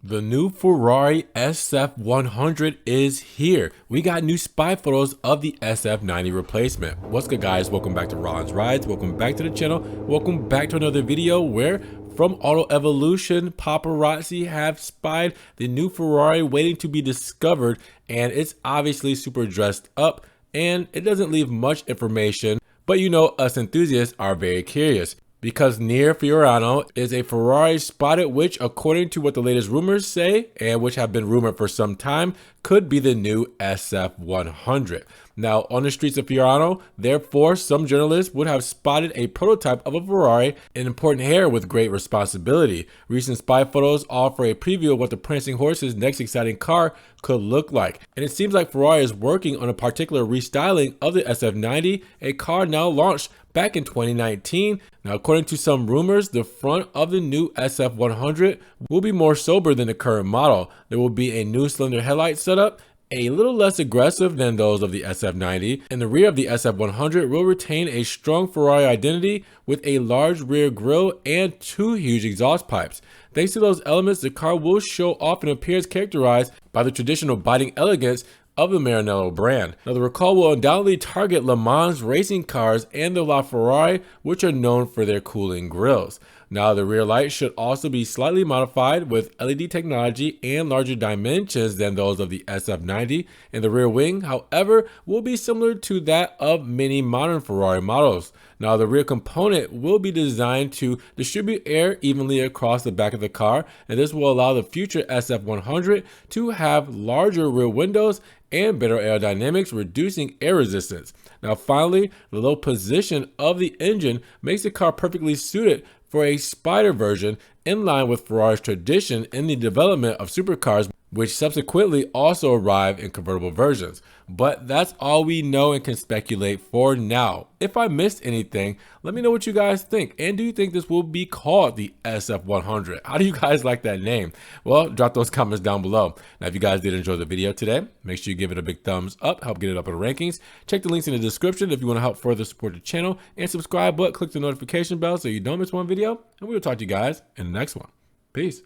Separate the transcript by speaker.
Speaker 1: The new Ferrari SF100 is here. We got new spy photos of the SF90 replacement. What's good, guys? Welcome back to Ron's Rides. Welcome back to the channel. Welcome back to another video where from Auto Evolution, paparazzi have spied the new Ferrari waiting to be discovered, and it's obviously super dressed up and it doesn't leave much information, but you know us enthusiasts are very curious. Because near Fiorano is a Ferrari spotted which, according to what the latest rumors say, and which have been rumored for some time, could be the new SF100. Now, on the streets of Fiorano, therefore, some journalists would have spotted a prototype of a Ferrari, an important heir with great responsibility. Recent spy photos offer a preview of what the prancing horse's next exciting car could look like. And it seems like Ferrari is working on a particular restyling of the SF90, a car now launched back in 2019. Now, according to some rumors, the front of the new SF100 will be more sober than the current model. There will be a new cylinder headlight setup, a little less aggressive than those of the SF90, and the rear of the SF100 will retain a strong Ferrari identity with a large rear grille and two huge exhaust pipes. Thanks to those elements, the car will show off and appears characterized by the traditional biting elegance of the Maranello brand. Now, the recall will undoubtedly target Le Mans racing cars and the LaFerrari, which are known for their cooling grills. Now, the rear light should also be slightly modified with LED technology and larger dimensions than those of the SF90, and the rear wing, however, will be similar to that of many modern Ferrari models. Now, the rear component will be designed to distribute air evenly across the back of the car, and this will allow the future SF100 to have larger rear windows and better aerodynamics, reducing air resistance. Now, finally, the low position of the engine makes the car perfectly suited for a Spider version, in line with Ferrari's tradition in the development of supercars, which subsequently also arrived in convertible versions. But that's all we know and can speculate for now. If I missed anything, let me know what you guys think. And do you think this will be called the SF100? How do you guys like that name? Well, drop those comments down below. Now, if you guys did enjoy the video today, make sure you give it a big thumbs up, help get it up in the rankings. Check the links in the description if you want to help further support the channel, and subscribe, but click the notification bell so you don't miss one video. And we'll talk to you guys in the next one. Peace.